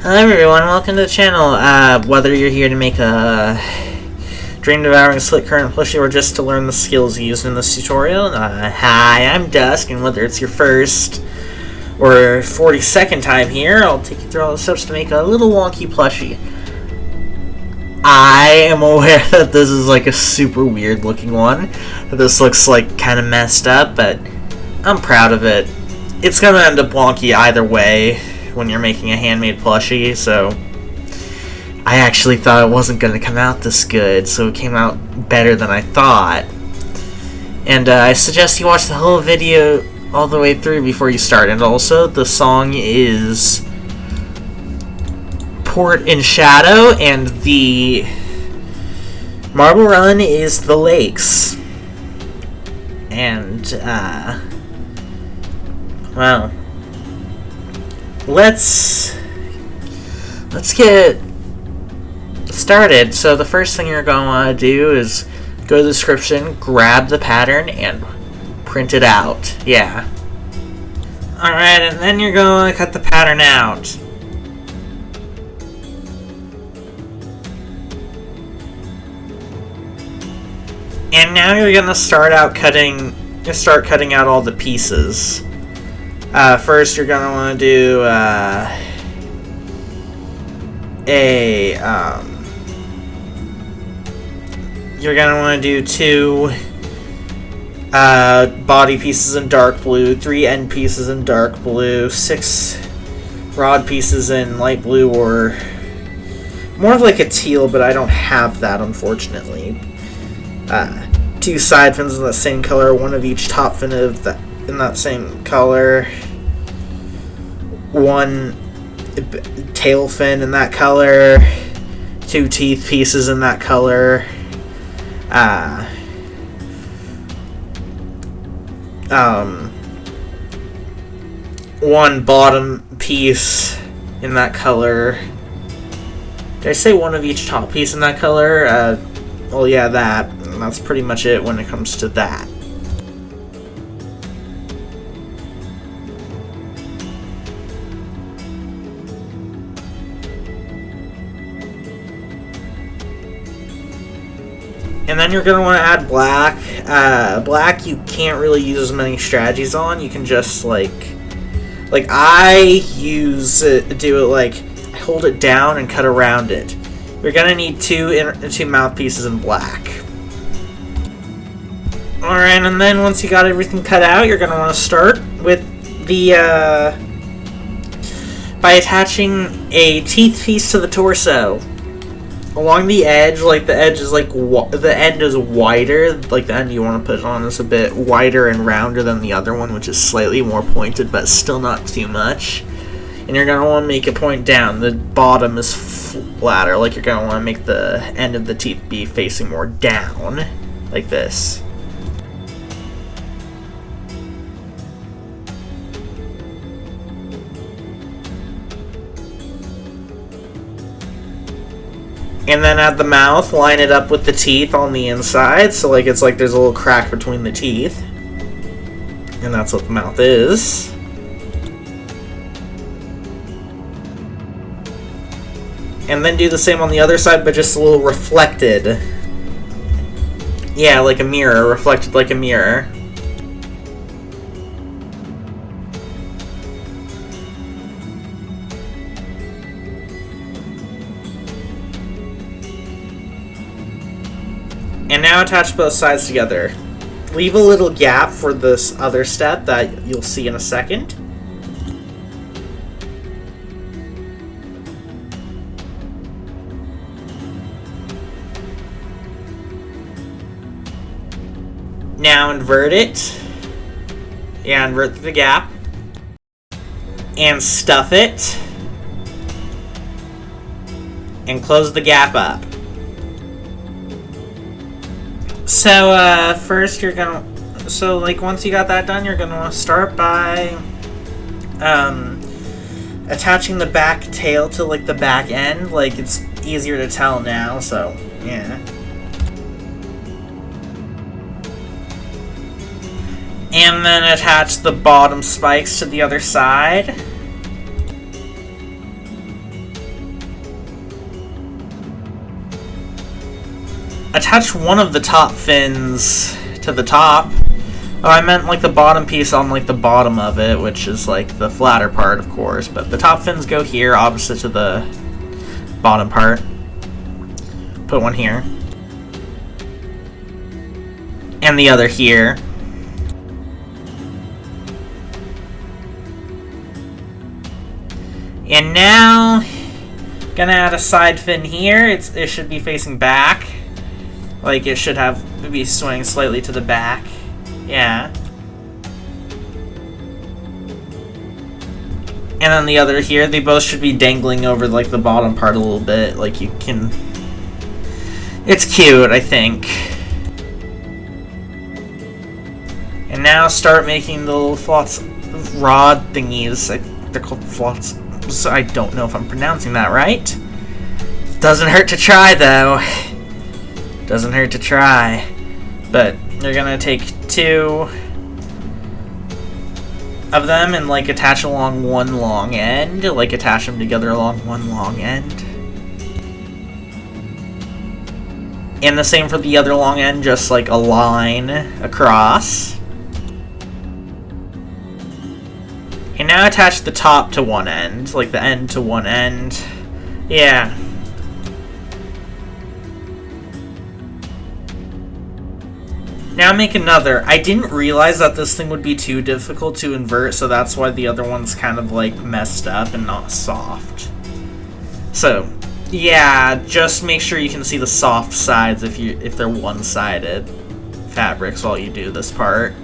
Hello everyone, welcome to the channel. Whether you're here to make a Dream Devouring Slitcurrent plushie or just to learn the skills used in this tutorial, hi, I'm Dusk, and whether it's your first or 42nd time here, I'll take you through all the steps to make a little wonky plushie. I am aware that this is like a super weird looking one. This looks like kind of messed up, but I'm proud of it. It's gonna end up wonky either way when you're making a handmade plushie, so I actually thought it wasn't going to come out this good, so it came out better than I thought. And I suggest you watch the whole video all the way through before you start. And also, the song is Port in Shadow, and the marble run is The Lakes. And, well, let's get started. So the first thing you're going to want to do is go to the description, grab the pattern, and print it out. Yeah. Alright, and then you're going to cut the pattern out. And now you're going to start cutting out all the pieces. First, you're going to want to do you're going to want to do 2 body pieces in dark blue, 3 end pieces in dark blue, 6 rod pieces in light blue, or more of like a teal, but I don't have that, unfortunately. 2 side fins in the same color, 1 of each top fin of that in that same color, 1 tail fin in that color, 2 teeth pieces in that color, 1 bottom piece in that color. Did I say 1 of each top piece in that color? Well, yeah, that. And that's pretty much it when it comes to that. And then you're going to want to add black. Black you can't really use as many strategies on. You can just like I use it, do it like hold it down and cut around it. You're going to need 2 mouthpieces in black. Alright, and then once you got everything cut out, you're going to want to start with the by attaching a teeth piece to the torso. Along the edge, like the edge is like the end is wider, like the end you want to put it on is a bit wider and rounder than the other one, which is slightly more pointed, but still not too much. And you're going to want to make it point down. The bottom is flatter, like you're going to want to make the end of the teeth be facing more down, like this. And then at the mouth, line it up with the teeth on the inside, so like it's like there's a little crack between the teeth. And that's what the mouth is. And then do the same on the other side, but just a little reflected. Yeah, like a mirror, reflected like a mirror. And now attach both sides together. Leave a little gap for this other step that you'll see in a second. Now invert it. Yeah, invert the gap. And stuff it. And close the gap up. So, first you're gonna, once you got that done, you're gonna want to start by, attaching the back tail to, like, the back end. Like, it's easier to tell now, so, yeah. And then attach the bottom spikes to the other side. attach one of the top fins to the top. Oh, I meant like the bottom piece on like the bottom of it, which is like the flatter part, of course. But the top fins go here, opposite to the bottom part. Put one here. And the other here. And now, gonna add a side fin here. It should be facing back. Like it should be swinging slightly to the back. Yeah. And then the other here, they both should be dangling over like the bottom part a little bit. Like you can... It's cute, I think. And now start making the little flots rod thingies. They're called flots. So I don't know if I'm pronouncing that right. Doesn't hurt to try though. Doesn't hurt to try. But you're gonna take 2 of them and like attach along one long end. Like attach them together along one long end. And the same for the other long end, just like a line across. And now attach the top to one end, like the end to one end. Yeah. Now make another. I didn't realize that this thing would be too difficult to invert, so that's why the other one's kind of like messed up and not soft. So, yeah, just make sure you can see the soft sides if they're one-sided fabrics while you do this part.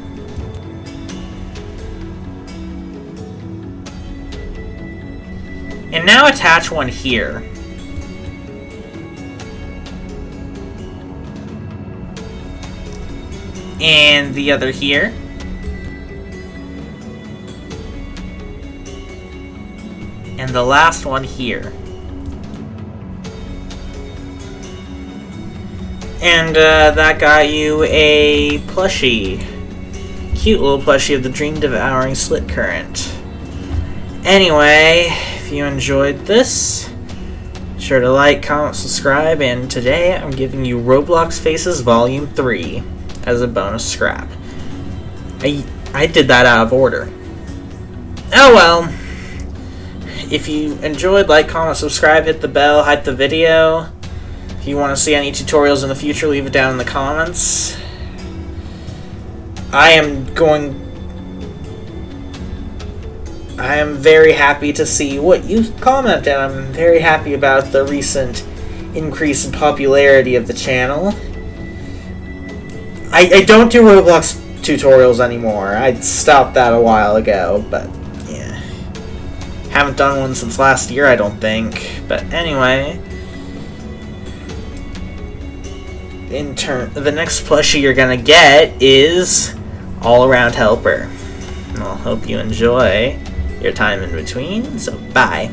And now attach one here. And the other here. And the last one here. And that got you a plushie. Cute little plushie of the Dream Devouring Slitcurrent. Anyway, if you enjoyed this, be sure to like, comment, subscribe, and today I'm giving you Roblox Faces Volume 3 as a bonus scrap. I did that out of order. Oh well. If you enjoyed, like, comment, subscribe, hit the bell, hype the video. If you want to see any tutorials in the future, leave it down in the comments. I am very happy to see what you comment, and I'm very happy about the recent increase in popularity of the channel. I don't do Roblox tutorials anymore. I stopped that a while ago, but yeah. Haven't done one since last year, I don't think. But anyway, the next plushie you're gonna get is All-Around Helper. And I'll hope you enjoy your time in between, so bye.